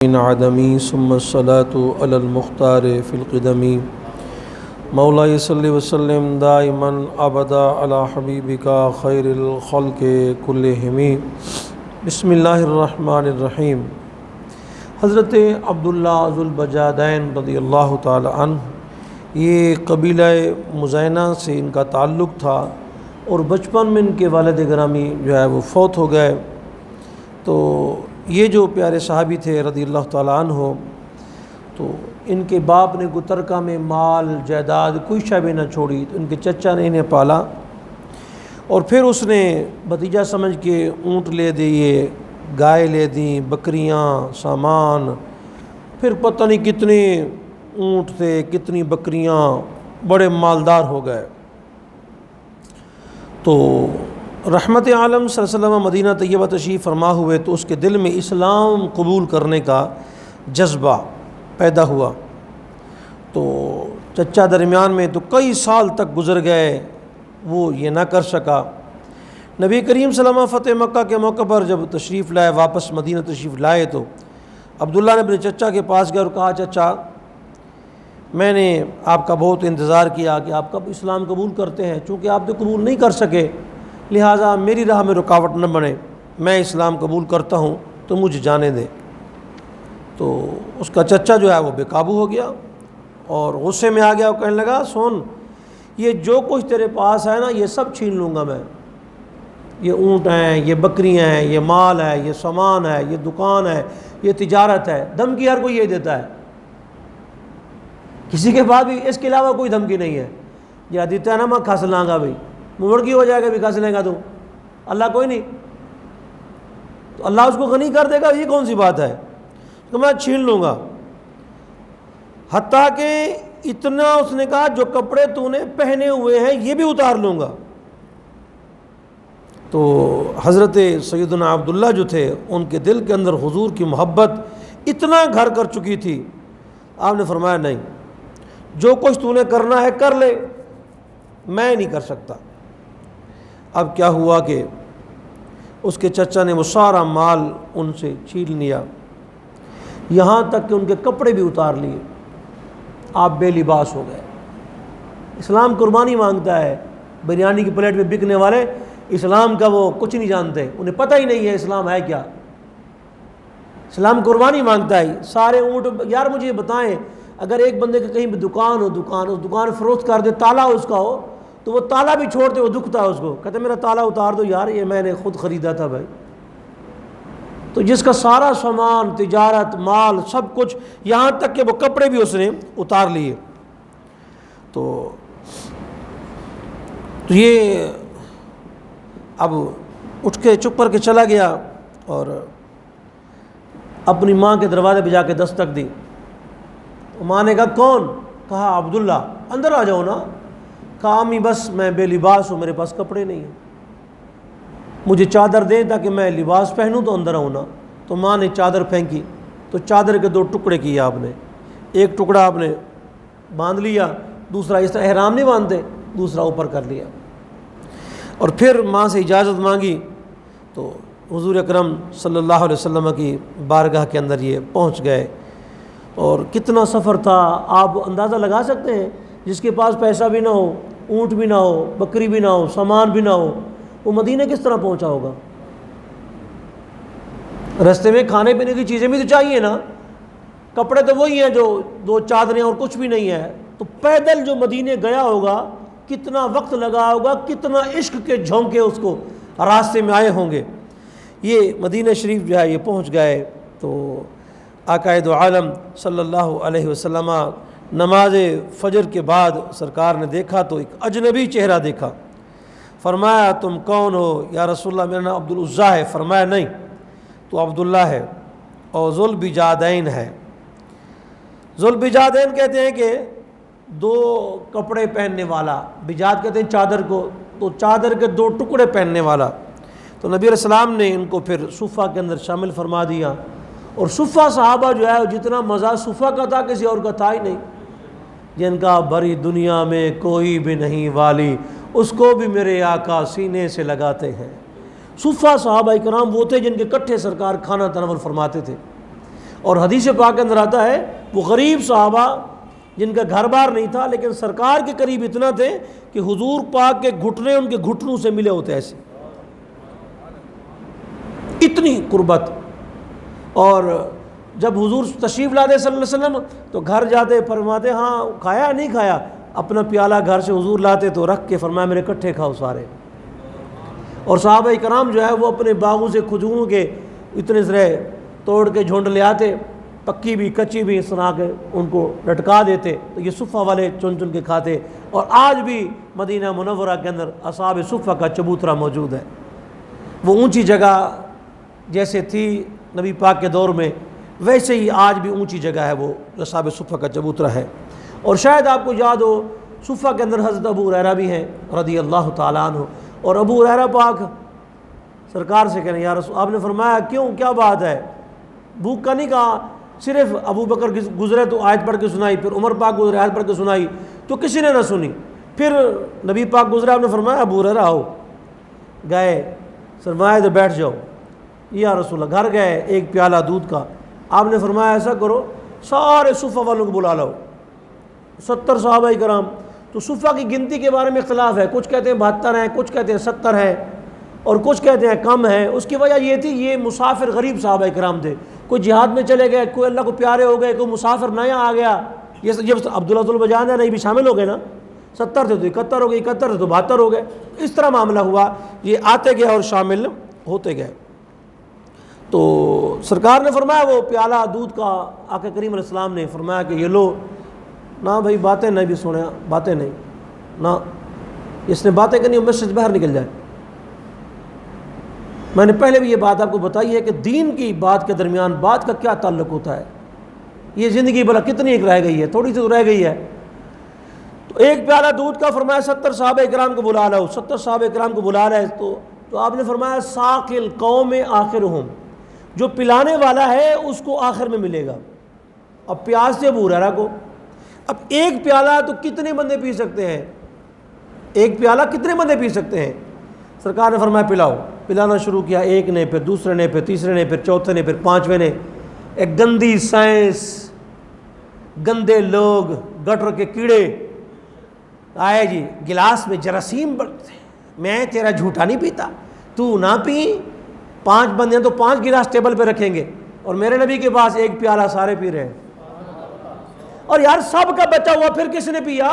من عدمی ثم الصلاة علی المختار فی القدمی مولاي صل وسلم دائما ابدا علی حبیبک خیر الخلق کلہم بسم اللہ الرحمن الرحیم۔ حضرت عبداللہ ذو البجادین رضی اللہ تعالی عنہ، یہ قبیلہ مزینہ سے ان کا تعلق تھا اور بچپن میں ان کے والد گرامی جو ہے وہ فوت ہو گئے۔ تو یہ جو پیارے صحابی تھے رضی اللہ تعالیٰ عنہ، تو ان کے باپ نے گترکہ میں مال جائیداد کوئی شے بھی نہ چھوڑی، تو ان کے چچا نے انہیں پالا اور پھر اس نے بھتیجا سمجھ کے اونٹ لے دیے، گائے لے دیں، بکریاں، سامان، پھر پتہ نہیں کتنے اونٹ تھے، کتنی بکریاں، بڑے مالدار ہو گئے۔ تو رحمت عالم صلی اللہ علیہ وسلم مدینہ طیبہ تشریف فرما ہوئے تو اس کے دل میں اسلام قبول کرنے کا جذبہ پیدا ہوا۔ تو چچا درمیان میں تو کئی سال تک گزر گئے، وہ یہ نہ کر سکا۔ نبی کریم صلی اللہ علیہ وسلم فتح مکہ کے موقع پر جب تشریف لائے، واپس مدینہ تشریف لائے، تو عبداللہ نے اپنے چچا کے پاس گیا اور کہا، چچا میں نے آپ کا بہت انتظار کیا کہ آپ کب اسلام قبول کرتے ہیں، چونکہ آپ تو قبول نہیں کر سکے، لہٰذا میری راہ میں رکاوٹ نہ بنے، میں اسلام قبول کرتا ہوں تو مجھے جانے دے۔ تو اس کا چچا جو ہے وہ بے قابو ہو گیا اور غصے میں آ گیا اور کہنے لگا، سن، یہ جو کچھ تیرے پاس ہے نا، یہ سب چھین لوں گا میں، یہ اونٹ ہیں، یہ بکریاں ہیں، یہ مال ہے، یہ سامان ہے، یہ دکان ہے، یہ تجارت ہے۔ دھمکی ہر کوئی یہ دیتا ہے، کسی کے بعد بھی اس کے علاوہ کوئی دھمکی نہیں ہے۔ یہ دیتا ہے نا، میں کھس لاں گا بھائی، مرغی ہو جائے گا بھی کھس لے گا تو اللہ کوئی نہیں، تو اللہ اس کو غنی کر دے گا، یہ کون سی بات ہے کہ میں چھین لوں گا۔ حتیٰ کہ اتنا اس نے کہا، جو کپڑے تو نے پہنے ہوئے ہیں یہ بھی اتار لوں گا۔ تو حضرت سیدنا عبداللہ جو تھے، ان کے دل کے اندر حضور کی محبت اتنا گھر کر چکی تھی، آپ نے فرمایا نہیں، جو کچھ تو نے کرنا ہے کر لے، میں نہیں کر سکتا۔ اب کیا ہوا کہ اس کے چچا نے وہ سارا مال ان سے چھین لیا، یہاں تک کہ ان کے کپڑے بھی اتار لیے، آپ بے لباس ہو گئے۔ اسلام قربانی مانگتا ہے، بریانی کی پلیٹ میں بکنے والے اسلام کا وہ کچھ نہیں جانتے، انہیں پتہ ہی نہیں ہے اسلام ہے کیا۔ اسلام قربانی مانگتا ہے، سارے اونٹ، یار مجھے یہ بتائیں، اگر ایک بندے کی کہیں بھی دکان ہو، اس دکان فروخت کر دے، تالا اس کا ہو، تو وہ تالا بھی چھوڑتے، وہ دکھتا ہے اس کو، کہتے میرا تالا اتار دو یار، یہ میں نے خود خریدا تھا بھائی۔ تو جس کا سارا سامان، تجارت، مال، سب کچھ، یہاں تک کہ وہ کپڑے بھی اس نے اتار لیے۔ تو یہ اب اٹھ کے چپ کر کے چلا گیا اور اپنی ماں کے دروازے پہ جا کے دستک دی۔ ماں نے کہا کون؟ کہا عبداللہ۔ اندر آ جاؤ نا۔ کہا امی بس میں بے لباس ہوں، میرے پاس کپڑے نہیں ہیں، مجھے چادر دیں تاکہ میں لباس پہنوں تو اندر آؤں نا۔ تو ماں نے چادر پھینکی، تو چادر کے دو ٹکڑے کیے آپ نے، ایک ٹکڑا آپ نے باندھ لیا، دوسرا اس طرح احرام نہیں باندھتے، دوسرا اوپر کر لیا، اور پھر ماں سے اجازت مانگی تو حضور اکرم صلی اللہ علیہ وسلم کی بارگاہ کے اندر یہ پہنچ گئے۔ اور کتنا سفر تھا، آپ اندازہ لگا سکتے ہیں، جس کے پاس پیسہ بھی نہ ہو، اونٹ بھی نہ ہو، بکری بھی نہ ہو، سامان بھی نہ ہو، وہ مدینہ کس طرح پہنچا ہوگا؟ رستے میں کھانے پینے کی چیزیں بھی تو چاہیے نا، کپڑے تو وہی ہیں جو دو چادریں اور کچھ بھی نہیں ہے، تو پیدل جو مدینے گیا ہوگا، کتنا وقت لگا ہوگا، کتنا عشق کے جھونکے اس کو راستے میں آئے ہوں گے۔ یہ مدینہ شریف جو ہے یہ پہنچ گئے تو آقا دو عالم صلی اللہ علیہ وسلم نماز فجر کے بعد سرکار نے دیکھا تو ایک اجنبی چہرہ دیکھا۔ فرمایا تم کون ہو؟ یا رسول اللہ میرا نام عبدالعزیٰ ہے۔ فرمایا نہیں، تو عبداللہ ہے اور ذو البجادین ہے۔ ذو البجادین کہتے ہیں کہ دو کپڑے پہننے والا، بجاد کہتے ہیں چادر کو، تو چادر کے دو ٹکڑے پہننے والا۔ تو نبی علیہ السلام نے ان کو پھر صفہ کے اندر شامل فرما دیا، اور صفہ صحابہ جو ہے جتنا مزہ صفہ کا تھا کسی اور کا تھا ہی نہیں، جن کا بھری دنیا میں کوئی بھی نہیں والی، اس کو بھی میرے آقا سینے سے لگاتے ہیں۔ صفہ صحابہ کرام وہ تھے جن کے کٹھے سرکار کھانا تناول فرماتے تھے، اور حدیث پاک کے اندر آتا ہے وہ غریب صحابہ جن کا گھر بار نہیں تھا لیکن سرکار کے قریب اتنا تھے کہ حضور پاک کے گھٹنے ان کے گھٹنوں سے ملے ہوتے ایسے، اتنی قربت۔ اور جب حضور تشریف لاتے صلی اللہ علیہ وسلم تو گھر جاتے فرماتے ہاں کھایا نہیں کھایا، اپنا پیالہ گھر سے حضور لاتے تو رکھ کے فرمایا میرے کٹھے کھاؤ سارے۔ اور صحابہ کرام جو ہے وہ اپنے باغوں سے کھجوروں کے اتنے سرے توڑ کے جھونڈ لے آتے، پکی بھی کچی بھی، اس طرح کے ان کو لٹکا دیتے، تو یہ صفہ والے چن چن کے کھاتے۔ اور آج بھی مدینہ منورہ کے اندر اصحاب صفہ کا چبوترا موجود ہے۔ وہ اونچی جگہ جیسے تھی نبی پاک کے دور میں ویسے ہی آج بھی اونچی جگہ ہے وہ اصحاب صفہ کا چبوترا ہے۔ اور شاید آپ کو یاد ہو صفہ کے اندر حضرت ابو ہریرہ بھی ہیں رضی اللہ تعالیٰ عنہ، اور ابو ہریرہ پاک سرکار سے کہنے یا رسول، آپ نے فرمایا کیوں کیا بات ہے؟ بھوک کا نہیں کہا، صرف ابو بکر گزرے تو آیت پڑھ کے سنائی، پھر عمر پاک گزرے آیت پڑھ کے سنائی تو کسی نے نہ سنی، پھر نبی پاک گزرے آپ نے فرمایا ابو ہریرہ آؤ، گئے فرمایا تو بیٹھ جاؤ یا رسول اللہ، گھر گئے ایک پیالہ دودھ کا، آپ نے فرمایا ایسا کرو سارے صفہ والوں کو بلا لاؤ، 70 صحابہ کرام۔ تو صفہ کی گنتی کے بارے میں اختلاف ہے، کچھ کہتے ہیں 72 ہیں، کچھ کہتے ہیں 70 ہیں، اور کچھ کہتے ہیں کم ہیں۔ اس کی وجہ یہ تھی یہ مسافر غریب صحابہ کرام تھے، کوئی جہاد میں چلے گئے، کوئی اللہ کو پیارے ہو گئے، کوئی مسافر نیا آ گیا، یہ جب عبداللہ البجان نہیں بھی شامل ہو گئے نا، 70 تھے تو 71 ہو گئے، 71 تھے تو 72 ہو گئے، اس طرح معاملہ ہوا، یہ آتے گئے اور شامل ہوتے گئے۔ تو سرکار نے فرمایا وہ پیالہ دودھ کا، آقا کریم علیہ السلام نے فرمایا کہ یہ لو، نہ بھائی باتیں نہیں بھی سنیں، باتیں نہیں، نہ اس نے باتیں کرنی مسجد سے باہر نکل جائے۔ میں نے پہلے بھی یہ بات آپ کو بتائی ہے کہ دین کی بات کے درمیان بات کا کیا تعلق ہوتا ہے، یہ زندگی بھلا کتنی ایک رہ گئی ہے، تھوڑی سی تو رہ گئی ہے۔ تو ایک پیالہ دودھ کا فرمایا 70 صحابہ کرام کو بلا لاؤ، 70 صحابہ کرام کو بلا رہے تو آپ نے فرمایا ساقی القوم آخرہم، جو پلانے والا ہے اس کو آخر میں ملے گا۔ اب پیاس سے ابو ہریرہ کو، اب ایک پیالہ تو کتنے بندے پی سکتے ہیں، ایک پیالہ کتنے بندے پی سکتے ہیں؟ سرکار نے فرمایا پلاؤ، پلانا شروع کیا، ایک نے، پھر دوسرے نے، پھر تیسرے نے، پھر چوتھے نے، پھر پانچویں نے۔ ایک گندی سائنس، گندے لوگ، گٹر کے کیڑے آئے جی، گلاس میں جراثیم بڑھتے، میں تیرا جھوٹا نہیں پیتا، تو نہ پی، 5 بندے ہیں تو 5 گلاس ٹیبل پہ رکھیں گے، اور میرے نبی کے پاس ایک پیالہ سارے پی رہے ہیں۔ اور یار سب کا بچا ہوا پھر کس نے پیا؟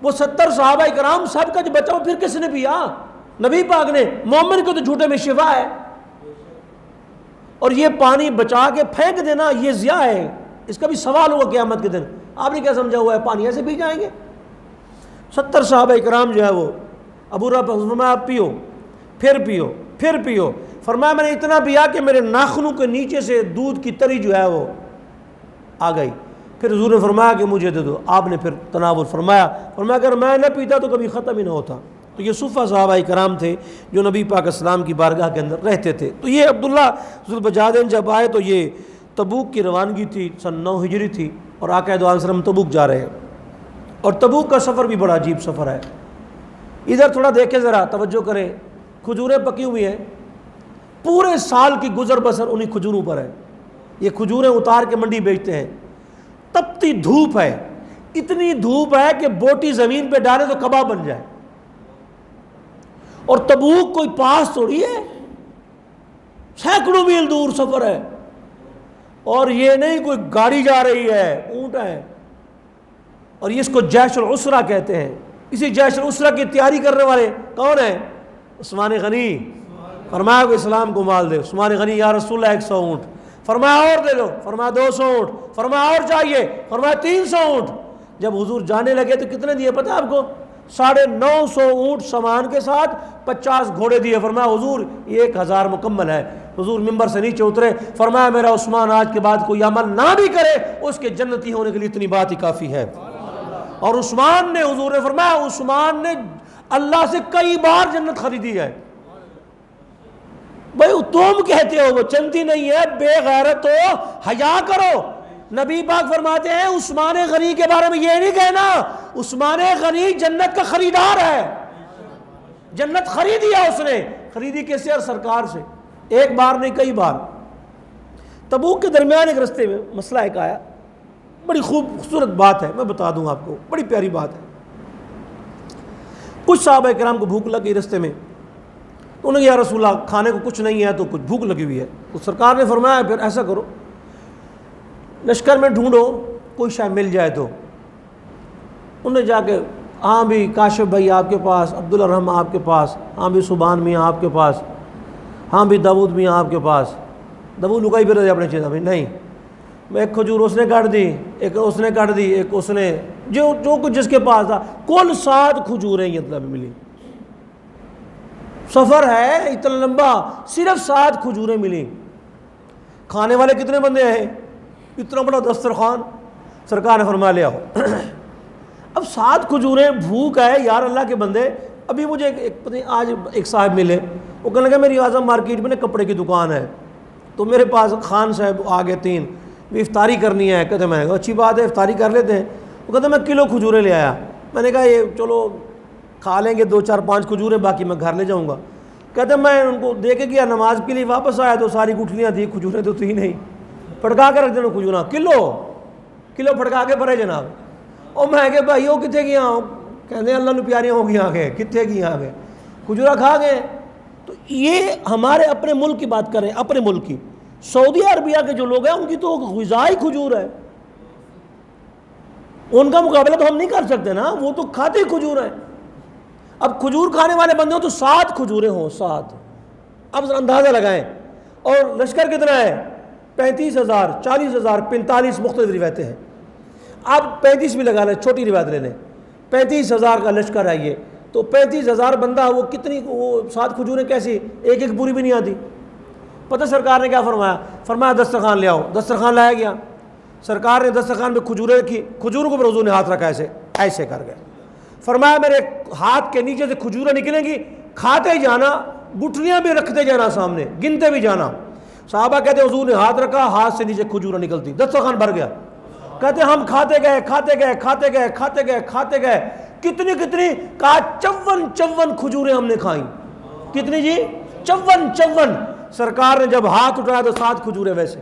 وہ 70 صحابہ کرام سب کا جو بچا ہوا پھر کس نے پیا؟ نبی پاک نے۔ مومن کو تو جھوٹے میں شفا ہے، اور یہ پانی بچا کے پھینک دینا یہ ضیاء ہے، اس کا بھی سوال ہوگا قیامت کے دن۔ آپ نے کیا سمجھا ہوا ہے پانی ایسے پی جائیں گے؟ 70 صحابہ کرام جو ہے وہ ابو ہریرہ فرمایا آپ پیو، پھر پیو، پھر پیو۔ فرمایا میں نے اتنا پیا کہ میرے ناخنوں کے نیچے سے دودھ کی تری جو ہے وہ آ گئی۔ پھر حضور نے فرمایا کہ مجھے دے دو، آپ نے پھر تناول فرمایا، فرمایا اگر میں نہ پیتا تو کبھی ختم ہی نہ ہوتا۔ تو یہ صفہ صحابہ کرام تھے جو نبی پاک اسلام کی بارگاہ کے اندر رہتے تھے۔ تو یہ عبداللہ ذوالبجادین جب آئے تو یہ تبوک کی روانگی تھی، سن 9 ہجری تھی، اور آقا دو عالم وسلم تبوک جا رہے ہیں، اور تبوک کا سفر بھی بڑا عجیب سفر ہے۔ ادھر تھوڑا دیکھیں ذرا، توجہ کریں، کھجوریں پکی ہوئی ہیں، پورے سال کی گزر بسر انہی کھجوروں پر ہے۔ یہ کھجوریں اتار کے منڈی بیچتے ہیں، تپتی دھوپ ہے، اتنی دھوپ ہے کہ بوٹی زمین پہ ڈالے تو کباب بن جائے۔ اور تبوک کوئی پاس تھوڑی ہے، سینکڑوں میل دور سفر ہے، اور یہ نہیں کوئی گاڑی جا رہی ہے، اونٹ ہے۔ اور اس کو جیش العسرہ کہتے ہیں۔ اسی جیش العسرہ کی تیاری کرنے والے کون ہیں؟ عثمان غنی۔ فرمایا کہ اسلام کو مال دے۔ عثمان غنی یا رسول اللہ 100 اونٹ، فرمایا اور دے دو، فرمایا 200 اونٹ، فرمایا اور چاہیے، فرمایا 300 اونٹ۔ جب حضور جانے لگے تو کتنے دیے پتہ آپ کو؟ 950 اونٹ سامان کے ساتھ 50 گھوڑے دیے۔ فرمایا حضور یہ 1000 مکمل ہے۔ حضور ممبر سے نیچے اترے، فرمایا میرا عثمان آج کے بعد کوئی عمل نہ بھی کرے اس کے جنتی ہونے کے لیے اتنی بات ہی کافی ہے۔ اور عثمان نے، حضور نے فرمایا عثمان نے اللہ سے کئی بار جنت خریدی ہے۔ بھائی تم کہتے ہو وہ چنتی نہیں ہے، بے غیرت ہو، حیا کرو۔ نبی پاک فرماتے ہیں عثمان غنی کے بارے میں یہ نہیں کہنا عثمان غنی جنت کا خریدار ہے، جنت خریدی ہے اس نے۔ خریدی کس سے؟ اور سرکار سے، ایک بار نہیں کئی بار۔ تبوک کے درمیان ایک رستے میں مسئلہ ایک آیا، بڑی خوبصورت بات ہے، میں بتا دوں آپ کو، بڑی پیاری بات ہے۔ کچھ صحابہ کرام کو بھوک لگی رستے میں، تو انہوں نے کہا یا رسول اللہ کھانے کو کچھ نہیں ہے تو کچھ بھوک لگی ہوئی ہے۔ تو سرکار نے فرمایا پھر ایسا کرو، لشکر میں ڈھونڈو کوئی شاید مل جائے تو۔ انہوں نے جا کے، ہاں بھی کاشف بھائی آپ کے پاس، عبدالرحم آپ کے پاس، ہاں بھی سبحان میاں آپ کے پاس، ہاں بھی داؤد میاں آپ کے پاس۔ داؤد لکائی پھر رہے اپنے چیزیں، نہیں میں ایک کھجور اس نے کاٹ دی، ایک اس نے کاٹ دی، ایک اس نے، جو کچھ جس کے پاس تھا، کل 7 کھجوریں یہ طلب ملی۔ سفر ہے اتنا لمبا، صرف 7 کھجوریں ملی۔ کھانے والے کتنے بندے ہیں؟ اتنا بڑا دسترخوان۔ سرکار نے فرمایا لے آؤ۔ اب 7 کھجوریں، بھوک ہے یار اللہ کے بندے۔ ابھی مجھے آج ایک صاحب ملے، وہ کہنے لگا میری اعظم مارکیٹ میں نا کپڑے کی دکان ہے، تو میرے پاس خان صاحب آگے 3 بھی افطاری کرنی ہے۔ کہتے میں نے کہا اچھی بات ہے افطاری کر لیتے ہیں۔ وہ کہتے میں کلو کھجوریں لے آیا۔ میں نے کہا یہ چلو کھا لیں گے 2 4 5 کھجوریں، باقی میں گھر لے جاؤں گا۔ کہتے میں ان کو دے کے گیا، نماز کے لیے واپس آیا تو ساری گٹھلیاں تھیں، کھجوریں تو تھی نہیں۔ پھڑکا کے رکھ دینا کھجوراں، کلو پھڑکا کے بھرے جناب۔ اور میں کہ بھائی وہ کتنے گیا ہوں؟ کہتے ہیں اللہ نے پیاریاں ہو گئی آگے، کتنے کی آگے کھجورا کھا گئے۔ تو یہ ہمارے اپنے ملک کی بات کریں، اپنے ملک کی، سعودی عربیہ کے جو لوگ ہیں ان کی تو غذائی کھجور ہے، ان کا مقابلہ تو ہم نہیں کر سکتے نا، وہ تو کھاتے ہی کھجور ہیں۔ اب کھجور کھانے والے بندے ہوں تو 7 کھجوریں ہوں، 7۔ اب ذرا اندازہ لگائیں۔ اور لشکر کتنا ہے؟ 35,000، 40,000، 45 مختلف روایتیں ہیں۔ آپ 35 بھی لگا لیں، چھوٹی روایت لے لیں، 35,000 کا لشکر ہے یہ، تو 35,000 بندہ، وہ کتنی، وہ 7 کھجوریں کیسی، ایک ایک پوری بھی نہیں آتی۔ پتہ سرکار نے کیا فرمایا؟ فرمایا دسترخوان لے آؤ۔ دسترخوان لایا گیا، سرکار نے دسترخوان پہ کھجوریں رکھی، کھجوروں کو حضور نے ہاتھ رکھا، ایسے کر گئے۔ فرمایا میرے ہاتھ کے نیچے سے کھجوریں نکلیں گی، کھاتے ہی جانا، گٹھلیاں بھی رکھتے جانا، سامنے گنتے بھی جانا۔ صحابہ کہتے حضور نے ہاتھ رکھا، ہاتھ سے نیچے کھجوریں نکلتی، دسترخوان بھر گیا۔ کہتے ہم کھاتے گئے، کتنی کہا 54 کھجوریں ہم نے کھائیں۔ کتنی جی؟ 54۔ سرکار نے جب ہاتھ اٹھایا تو 7 کھجوریں ویسے۔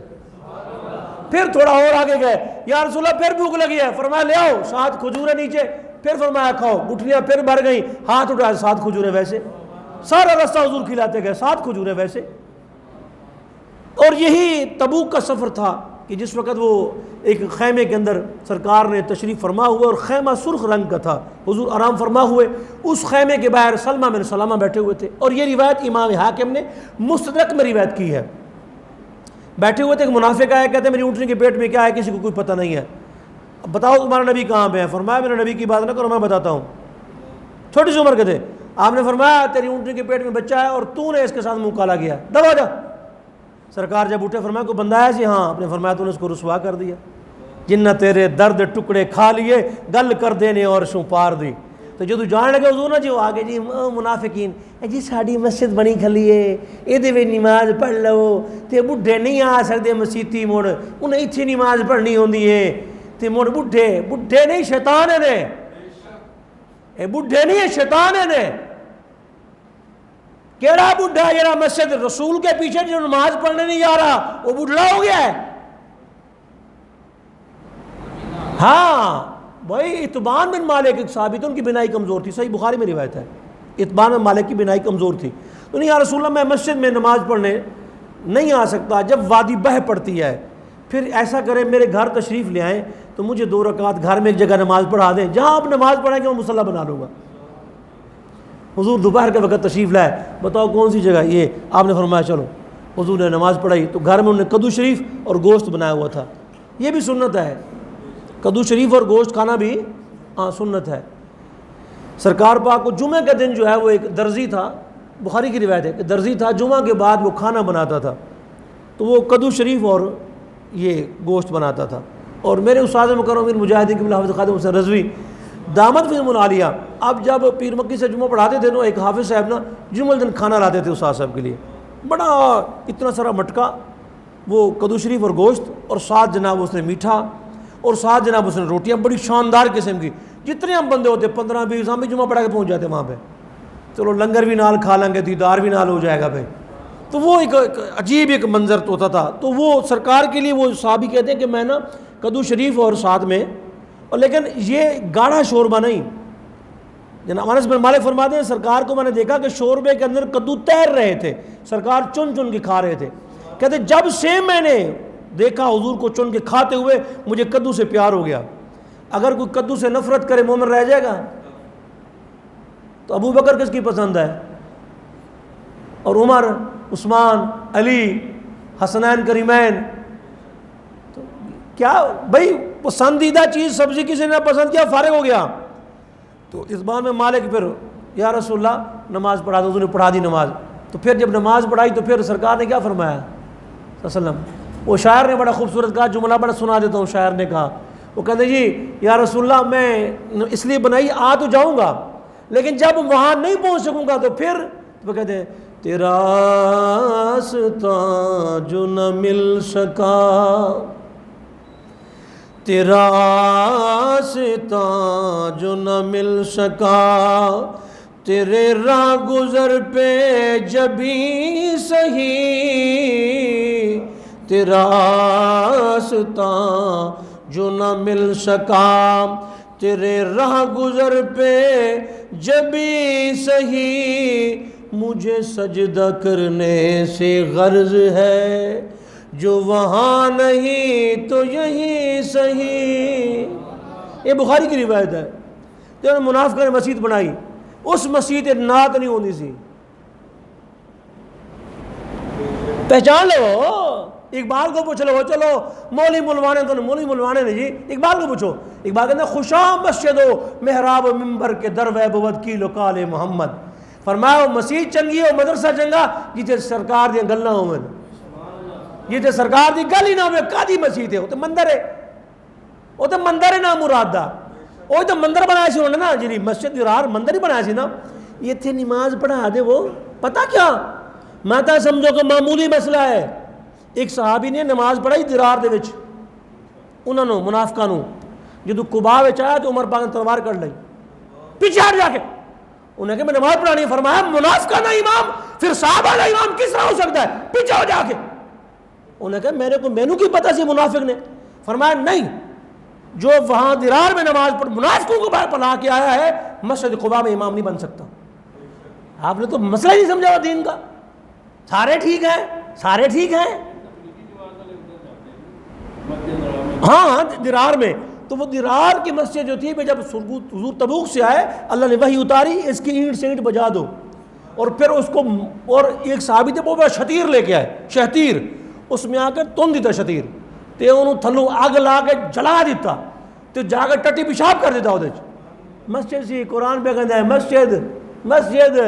پھر تھوڑا اور آگے گئے، یا رسول اللہ پھر بھوک لگی ہے، فرمایا لے آؤ 7 کھجوریں نیچے، پھر فرمایا کھاؤ، گٹھلیاں پھر بھر گئیں، ہاتھ اٹھایا 7 کھجوریں ویسے، سارا رستہ حضور کھلاتے گئے، 7 کھجوریں ویسے۔ اور یہی تبوک کا سفر تھا کہ جس وقت وہ ایک خیمے کے اندر سرکار نے تشریف فرما ہوئے، اور خیمہ سرخ رنگ کا تھا، حضور آرام فرما ہوئے، اس خیمے کے باہر سلمہ بن سلمہ بیٹھے ہوئے تھے۔ اور یہ روایت امام حاکم نے مستدرک میں روایت کی ہے۔ بیٹھے ہوئے تھے، ایک منافق آیا، کہتے میری اونٹنی کے پیٹ میں کیا ہے کسی کو کوئی پتہ نہیں ہے، اب بتاؤ تمہارا نبی کہاں پہ ہے؟ فرمایا میرے نبی کی بات نہ کرو، میں بتاتا ہوں۔ چھوٹی سی عمر کے تھے۔ آپ نے فرمایا تیری اونٹنی کے پیٹ میں بچہ ہے اور تو نے اس کے ساتھ منہ کالا کیا، دبا جا۔ سرکار جب اٹھے فرمایا کوئی بندہ ہے جی؟ ہاں۔ آپ نے فرمایا تو نے اس کو رسوا کر دیا، جن تیرے درد ٹکڑے کھا لیے، گل کر دینے اور شوں پار دی۔ تو جو جان لگے حضور نا جی وہ آگے جی منافقین جی ساڑی مسجد بنی کھلی ہے، یہ نماز پڑھ لو، تے بڈھے نہیں آ سکتے مسیتی، مڑ انہیں اتھی نماز پڑھنی ہوندی ہے، تے مڑ بڈھے نہیں شیطان ہے نے، اے بڈھے نہیں ہے شیطان ہے نے۔ کیڑا بڈھا جڑا مسجد رسول کے پیچھے جو نماز پڑھنے نہیں جا رہا وہ بڈھڑا ہو گیا ہے؟ ہاں بھائی، اتبان بن مالک ایک صحابی تھے، ان کی بنائی کمزور تھی، صحیح بخاری میں روایت ہے، اتبان بن مالک کی بنائی کمزور تھی، تو نہیں یا رسول اللہ میں مسجد میں نماز پڑھنے نہیں آ سکتا، جب وادی بہہ پڑتی ہے پھر ایسا کریں میرے گھر تشریف لے آئیں تو مجھے 2 رکعت گھر میں ایک جگہ نماز پڑھا دیں، جہاں آپ نماز پڑھیں گے وہ مصلی بنا لوں گا۔ حضور دوپہر کے وقت تشریف لائے، بتاؤ کون سی جگہ؟ یہ۔ آپ نے فرمایا چلو، حضور نے نماز پڑھائی تو گھر میں انہوں نے کدو شریف اور گوشت بنایا ہوا تھا، یہ بھی سنت ہے، کدو شریف اور گوشت کھانا بھی سنت ہے۔ سرکار پاک کو جمعہ کے دن جو ہے وہ ایک درزی تھا، بخاری کی روایت ہے کہ درزی تھا، جمعہ کے بعد وہ کھانا بناتا تھا، تو وہ کدو شریف اور یہ گوشت بناتا تھا۔ اور میرے استاد مکرم امیر مجاہدین قبلہ حافظ خادم حسین رضوی دامت فی العالیہ، اب جب پیر مکی سے جمعہ پڑھاتے تھے نا، ایک حافظ صاحب نا جمعہ دن کھانا لاتے تھے استاد صاحب کے لیے، بڑا اتنا سارا مٹکا وہ کدو شریف اور گوشت، اور ساتھ جناب اس نے میٹھا، اور ساتھ جناب اس نے روٹیاں بڑی شاندار قسم کی، جتنے ہم بندے ہوتے 15-20 ہم بھی جمعہ پڑھا کے پہنچ جاتے وہاں پہ، چلو لنگر بھی نال کھا لیں گے، دیدار بھی نال ہو جائے گا بھائی، تو وہ ایک عجیب ایک منظر ہوتا تھا. تو وہ سرکار کے لیے وہ صحابی کہتے ہیں کہ میں نا کدو شریف اور ساتھ میں، اور لیکن یہ گاڑھا شوربہ نہیں. جناب انس بن مالک فرماتے ہیں سرکار کو میں نے دیکھا کہ شوربے کے اندر کدو تیر رہے تھے، سرکار چن چن کے کھا رہے تھے. کہتے جب سے میں نے دیکھا حضور کو چن کے کھاتے ہوئے مجھے کدو سے پیار ہو گیا. اگر کوئی کدو سے نفرت کرے مومن رہ جائے گا؟ تو ابو بکر کس کی پسند ہے؟ اور عمر، عثمان، علی، حسنین کریمین. تو کیا بھائی پسندیدہ چیز سبزی کسی نے پسند کیا فارغ ہو گیا. تو اس بار میں مالک پھر یا رسول اللہ نماز پڑھا دو. حضور نے پڑھا دی نماز. تو پھر جب نماز پڑھائی تو پھر سرکار نے کیا فرمایا صلی اللہ علیہ وسلم؟ وہ شاعر نے بڑا خوبصورت کہا، جملہ بڑا سنا دیتا ہوں. شاعر نے کہا، وہ کہتے جی یا رسول اللہ میں اس لیے بنائی آ تو جاؤں گا لیکن جب وہاں نہیں پہنچ سکوں گا تو پھر وہ کہتے ہیں تیرا راستہ جو نہ مل سکا، تیرا راستہ جو نہ مل سکا، تیرے راہ گزر پہ جبھی سہی، تیرا راستہ جو نہ مل سکا، تیرے راہ گزر پہ جبھی سہی، مجھے سجدہ کرنے سے غرض ہے، جو وہاں نہیں تو یہی صحیح. یہ بخاری کی روایت ہے. تو منافقہ نے مسجد بنائی، اس مسجد نعت نہیں ہونی سی. پہچان لو، اقبال کو پوچھ لو، چلو مولی ملوانے تو مولی ملوانے نہیں جی، اقبال کو پوچھو. اقبال کہتے ہیں خوشاں مسجد و محراب و ممبر کے در و بود کی لکال محمد. فرمایا وہ مسجد چنگی ہو مدرسہ چنگا جیتے سرکار دیا گلنا ہو میں، جیتے سرکار دی گل ہی نہ ہوئے کادی مسجد ہے. وہ تو مندر ہے، وہ تو مندر ہے نام مراد دا. وہ تو مندر بنایا سی انہوں نے نا، جی مسجد درار مندر ہی بنایا سی نا. یہ تھے نماز پڑھا دے وہ پتہ کیا میں تا سمجھو کہ معمولی مسئلہ ہے. ایک صحابی نے نماز پڑھائی درار دے وچ، انہوں نے منافقہ نو جدو قباء وچ آیا تو عمر پاک نے تلوار کر لی پیچھے ہٹ جا کے. انہوں نے کہا میں نماز پڑھانی ہے. فرمایا منافقہ نہ امام پھر صحابہ نہ امام کس طرح ہو سکتا ہے، پیچھے ہو جا کے. انہوں نے کہا مینو کی پتہ سی منافق نے. فرمایا نہیں، جو وہاں درار میں نماز پڑھ منافقوں کو باہر پلا کے آیا ہے مسجد قباء میں امام نہیں بن سکتا. آپ نے تو مسئلہ ہی نہیں سمجھا ہوا دین کا. سارے ٹھیک ہیں، سارے ٹھیک ہیں. ہاں درار میں تو وہ درار کی مسجد جو تھی جب حضور تبوک سے آئے اللہ نے وحی اتاری اس کی اینٹ سے اینٹ بجا دو. اور پھر اس کو اور ایک صحابی تھے وہ شتیر لے کے آئے، شہتیر، اس میں آ کے تن دیتا شتیر تے انہوں تھلو آگ لا کے جلا دیتا تے جا کے ٹٹی پیشاب کر دیتا وہ مسجد سی. قرآن پہ کہتا ہے مسجد مسجد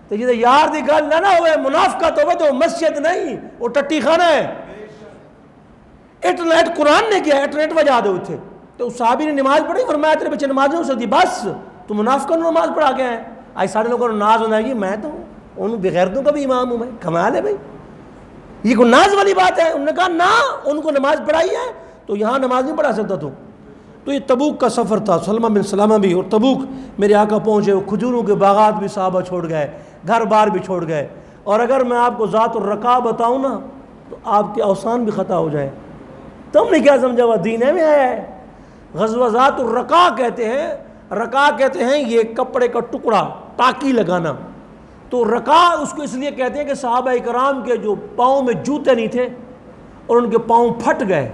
تے جی یار دی گل نہ ہوئے منافقت ہوئے تو مسجد نہیں وہ ٹٹی خانہ ہے. انٹرنیٹ قرآن نے کیا ہے انٹرنیٹ وجہ دے اتھے. تو صحابی نے نماز پڑھی فرمایا تیرے بچے نماز نہیں ہو سکتی بس تو منافقہ نے نماز پڑھا کے ہیں. آج سارے لوگوں کو ناز ہونا ہے جی میں تو ان بغیرتوں کا بھی امام ہوں، میں کمال ہے بھائی یہ کوئی ناز والی بات ہے. انہوں نے کہا نہ ان کو نماز پڑھائی ہے تو یہاں نماز نہیں پڑھا سکتا تو. تو یہ تبوک کا سفر تھا. سلمہ بن سلامہ بھی اور تبوک میرے آقا پہنچے، وہ کھجوروں کے باغات بھی صحابہ چھوڑ گئے، گھر بار بھی چھوڑ گئے. اور اگر میں آپ کو ذات الرقا بتاؤں نا تو آپ کے اوسان بھی خطا ہو جائے. تم نے کیا سمجھا ہوا دین میں ہے. غزوہ ذات الرقا کہتے ہیں، رقا کہتے ہیں یہ کپڑے کا ٹکڑا ٹاکی لگانا. تو رقا اس کو اس لیے کہتے ہیں کہ صحابہ کرام کے جو پاؤں میں جوتے نہیں تھے اور ان کے پاؤں پھٹ گئے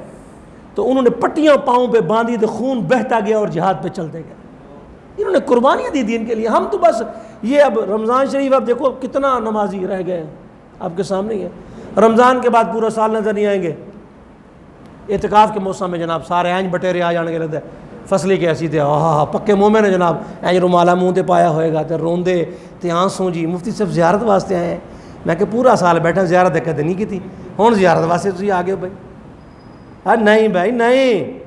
تو انہوں نے پٹیاں پاؤں پہ باندھی تو خون بہتا گیا اور جہاد پہ چلتے گئے. انہوں نے قربانیاں دی دین کے لیے. ہم تو بس یہ اب رمضان شریف اب دیکھو کتنا نمازی رہ گئے آپ کے سامنے ہی ہے. رمضان کے بعد پورا سال نظر نہیں آئیں گے. اعتکاف کے موسم میں جناب سارے اینج بٹیرے آ جانے کے لگتا ہے فصلی کے ایسی تھے پکے مومن ہیں جناب. اینج رومالا منہ تے پایا ہوئے گا تے روندے تے آنسوں جی مفتی صاحب زیارت واسطے آئے ہیں. میں کہ پورا سال بیٹھا زیارت کدے نہیں کی تھی ہوں زیارت واسطے تھی آ گئے بھائی. نہیں بھائی نہیں،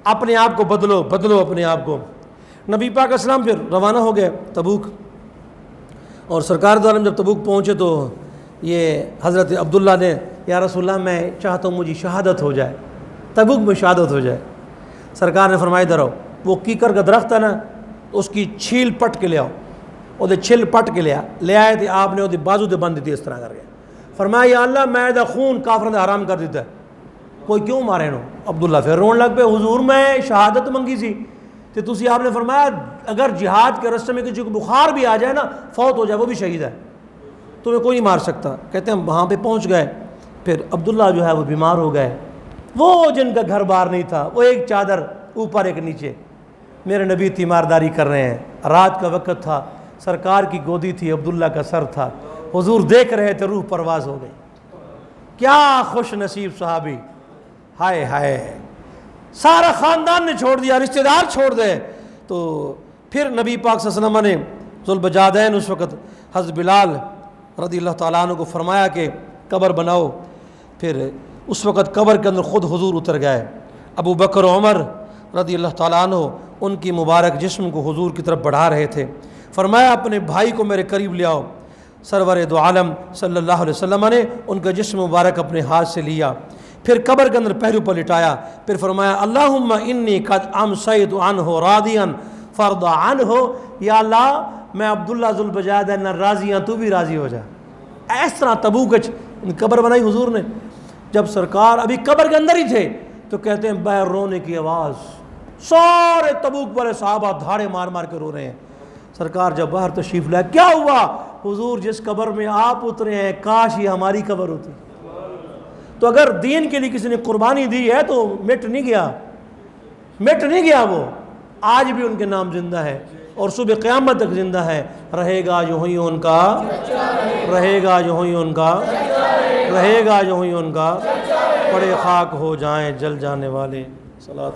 اپنے آپ کو بدلو بدلو اپنے آپ کو. نبی پاک اسلام پھر روانہ ہو گئے تبوک. اور سرکار دو عالم جب تبوک پہنچے تو یہ حضرت عبداللہ نے یا رسول اللہ میں چاہتا ہوں مجھے شہادت ہو جائے، تبوک میں شہادت ہو جائے. سرکار نے فرمایا ادھر آؤ. وہ کیکر کا درخت ہے نا اس کی چھیل پٹ کے لے آؤ. وہ چھل پٹ کے لے آئے تھے آپ نے وہ بازو دے بند دیتی اس طرح کر کے. فرمایا یا اللہ میں دا خون کافر نے حرام کر دیتا ہے، کوئی کیوں مارے نو؟ عبداللہ پھر رون لگ پہ، حضور میں شہادت منگی سی تو تسی آپ نے فرمایا اگر جہاد کے رستے میں کسی کو بخار بھی آ جائے نا، فوت ہو جائے، وہ بھی شہید ہے، تمہیں کوئی نہیں مار سکتا۔ کہتے ہیں وہاں پہ پہنچ گئے، پھر عبداللہ جو ہے وہ بیمار ہو گئے، وہ جن کا گھر بار نہیں تھا، وہ ایک چادر اوپر ایک نیچے، میرے نبی تیمارداری کر رہے ہیں، رات کا وقت تھا، سرکار کی گودی تھی، عبداللہ کا سر تھا، حضور دیکھ رہے تھے، روح پرواز ہو گئی۔ کیا خوش نصیب صحابی، ہائے ہائے، سارا خاندان نے چھوڑ دیا، رشتہ دار چھوڑ دے۔ تو پھر نبی پاک صلی اللہ علیہ وسلم نے ذوالبجادین اس وقت حضرت بلال رضی اللہ تعالیٰ عنہ کو فرمایا کہ قبر بناؤ، پھر اس وقت قبر کے اندر خود حضور اتر گئے، ابو بکر و عمر رضی اللہ تعالیٰ عنہ ان کی مبارک جسم کو حضور کی طرف بڑھا رہے تھے، فرمایا اپنے بھائی کو میرے قریب لے آؤ۔ سرور دو عالم صلی اللہ علیہ وسلم نے ان کا جسم مبارک اپنے ہاتھ سے لیا، پھر قبر کے اندر پہلو پر لٹایا، پھر فرمایا اللہم انی قد امسیت عنہ راضیا فرض عنہ، یا اللہ میں عبداللہ ذوالبجادین راضی ہوں، تو بھی راضی ہو جا۔ اس طرح تبوک قبر بنائی حضور نے۔ جب سرکار ابھی قبر کے اندر ہی تھے تو کہتے ہیں باہر رونے کی آواز، سارے تبوک والے صحابہ دھاڑے مار مار کے رو رہے ہیں۔ سرکار جب باہر تشریف لائے، کیا ہوا؟ حضور جس قبر میں آپ اترے ہیں کاش یہ ہماری قبر ہوتی۔ تو اگر دین کے لیے کسی نے قربانی دی ہے تو مٹ نہیں گیا، مٹ نہیں گیا، وہ آج بھی ان کے نام زندہ ہے اور صبح قیامت تک زندہ ہے۔ رہے گا جو ہی ان کا، رہے گا جو ہی ان کا، رہے گا جو ہی ان کا، پڑے خاک ہو جائیں جل جانے والے۔ صلاۃ